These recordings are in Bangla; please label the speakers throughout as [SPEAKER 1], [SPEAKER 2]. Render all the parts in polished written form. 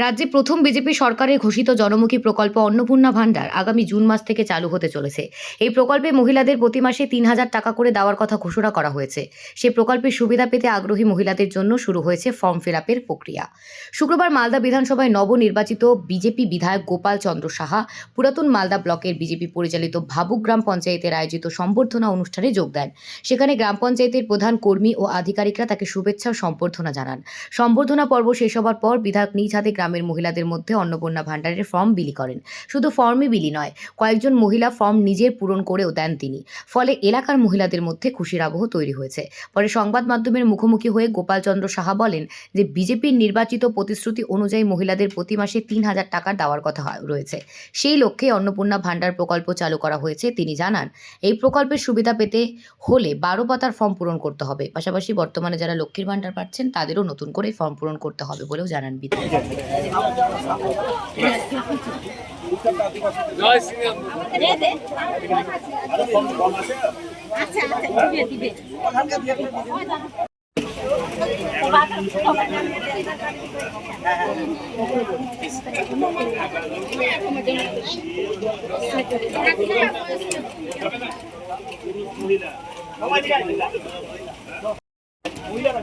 [SPEAKER 1] রাজ্যে প্রথম বিজেপি সরকারের ঘোষিত জনমুখী প্রকল্প অন্নপূর্ণা ভান্ডার আগামী জুন মাস থেকে চালু হতে চলেছে। এই প্রকল্পে মহিলাদের প্রতি মাসে ৩,০০০ টাকা করে দেওয়ার কথা ঘোষণা করা হয়েছে। সেই প্রকল্পের সুবিধা পেতে আগ্রহী মহিলাদের জন্য শুরু হয়েছে ফর্ম ফিল আপের প্রক্রিয়া। শুক্রবার মালদা বিধানসভায় নবনির্বাচিত বিজেপি বিধায়ক গোপাল চন্দ্র সাহা পুরাতন মালদা ব্লকের বিজেপি পরিচালিত ভাবুক গ্রাম পঞ্চায়েতের আয়োজিত সম্বর্ধনা অনুষ্ঠানে যোগ দেন। সেখানে গ্রাম পঞ্চায়েতের প্রধান কর্মী ও আধিকারিকরা তাকে শুভেচ্ছা ও সম্বর্ধনা জানান। সম্বর্ধনা পর্ব শেষ হবার পর বিধায়ক নিজ হাতে গ্রামের মহিলাদের মধ্যে অন্নপূর্ণা ভান্ডারের ফর্ম বিলি করেন। শুধু ফর্মই বিলি নয়, কয়েকজন মহিলা ফর্ম নিজের পূরণ করেও দেন তিনি। ফলে এলাকার মহিলাদের মধ্যে খুশির আবহ তৈরি হয়েছে। পরে সংবাদ মাধ্যমের মুখোমুখি হয়ে গোপাল চন্দ্র সাহা বলেন যে বিজেপির নির্বাচিত প্রতিশ্রুতি অনুযায়ী মহিলাদের প্রতি মাসে ৩,০০০ টাকা দেওয়ার কথা রয়েছে। সেই লক্ষ্যে অন্নপূর্ণা ভান্ডার প্রকল্প চালু করা হয়েছে। তিনি জানান, এই প্রকল্পের সুবিধা পেতে হলে ১২ পাতার ফর্ম পূরণ করতে হবে। পাশাপাশি বর্তমানে যারা লক্ষ্মীর ভান্ডার পাচ্ছেন তাদেরও নতুন করে ফর্ম পূরণ করতে হবে বলেও জানান বিধায়ক।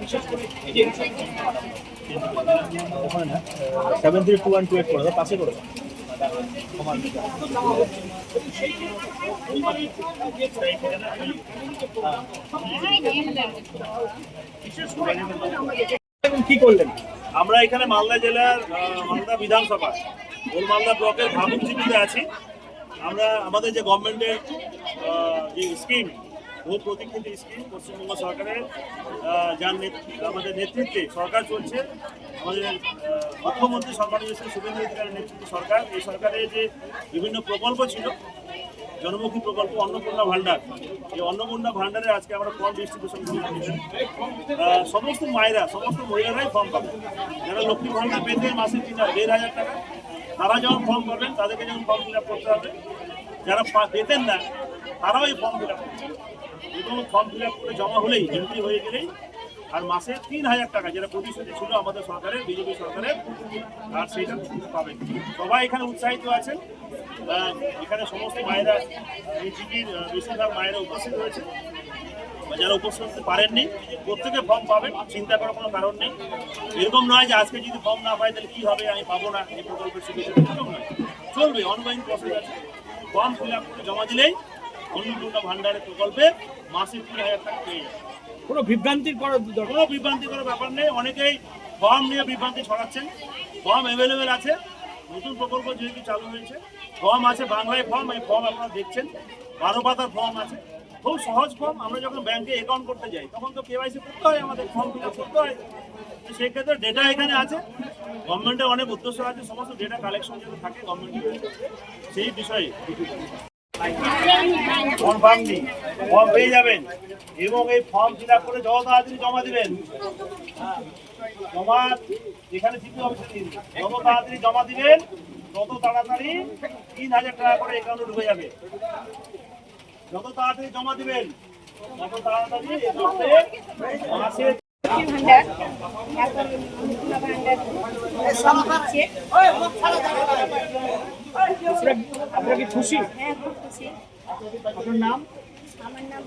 [SPEAKER 2] বিশেষ করে 732128 করে দাও, পাশে করে দাও। কি করলেন? আমরা এখানে মালদা জেলার মালদা বিধানসভা ওল মালদা ব্লকের ভাবুক জিপিতে আছি। আমরা আমাদের যে গভর্নমেন্টের যে স্কিম, বহু প্রতীক্ষিত স্কিম, পশ্চিমবঙ্গ সরকারের যার আমাদের নেতৃত্বে সরকার চলছে, আমাদের মুখ্যমন্ত্রী সম্মানীয় শুভেন্দু অধিকারীর নেতৃত্বে সরকার, এই সরকারের যে বিভিন্ন প্রকল্প ছিল, জনমুখী প্রকল্প অন্নপূর্ণা ভান্ডার, এই অন্নপূর্ণা ভান্ডারে আজকে আমরা ফর্ম ডিস্ট্রিবিউশন করেছি। সমস্ত মায়েরা, সমস্ত মহিলারাই ফর্ম পাবেন। যারা লক্ষ্মী ভান্ডার পেতেন মাসে ১,৫০০ টাকা, তারা যখন ফর্ম পাবেন তাদেরকে যখন ফর্ম ফিল আপ করতে হবে। যারা পেতেন না তারাও এই ফর্ম ফিল আপ করবেন এবং ফর্ম ফিল আপ করে জমা হলেই, এন্ট্রি হয়ে গেলেই আর মাসে ৩,০০০ টাকা, যেটা প্রতিশ্রুতি ছিল আমাদের সরকারের, বিজেপি সরকারের, আর সেইটা পাবেন। সবাই এখানে উৎসাহিত আছেন। এখানে সমস্ত মায়েরা, এই জিপির বেশিরভাগ মায়েরা উপস্থিত হয়েছে। যারা উপস্থিত হতে পারেননি প্রত্যেকে ফর্ম পাবেন, চিন্তা করার কোনো কারণ নেই। এরকম নয় যে আজকে যদি ফর্ম না পাই তাহলে কী হবে, আমি পাবো না এই প্রকল্পের সুবিধা, এরকম নয়। চলবে, অনগোয়িং প্রসেস আছে। ফর্ম ফিল আপ করে জমা দিলেই অন্নপূর্ণা ভান্ডারের প্রকল্পে মাসে ৩,০০০ টাকা পেয়ে যাবে। কোনো বিভ্রান্তির করার ব্যাপার নেই। অনেকেই ফর্ম নিয়ে বিভ্রান্তি ছড়াচ্ছেন। ফর্ম অ্যাভেলেবেল আছে। নতুন প্রকল্প যেহেতু চালু হয়েছে, ফর্ম আছে, বাংলায় ফর্ম, এই ফর্ম আপনারা দেখছেন, ১২ পাতার ফর্ম আছে, খুব সহজ ফর্ম। আমরা যখন ব্যাংকে অ্যাকাউন্ট করতে যাই তখন তো কেওয়াইসি করতে হয়, আমাদের ফর্ম ফিল আপ করতে হয়। তো সেক্ষেত্রে ডেটা এখানে আছে, গভর্নমেন্টের অনেক উদ্দেশ্য আছে, সমস্ত ডেটা কালেকশন যাতে থাকে গভর্নমেন্টের, সেই বিষয়ে ফর্ম পেয়ে যাবেন এবং এই ফর্ম ফিল আপ করে যত তাড়াতাড়ি জমা দিবেন, জমা যেখানে জিপি অফিসে দিন, যত তাড়াতাড়ি জমা দিবেন তত তাড়াতাড়ি ৩,০০০ টাকা করে অ্যাকাউন্টে ঢুকে যাবে। যত তাড়াতাড়ি জমা দিবেন তত তাড়াতাড়ি মাসে
[SPEAKER 3] আপনার কি খুশি?
[SPEAKER 4] হ্যাঁ, খুব খুশি।
[SPEAKER 3] আপনার নাম?
[SPEAKER 4] আমার নাম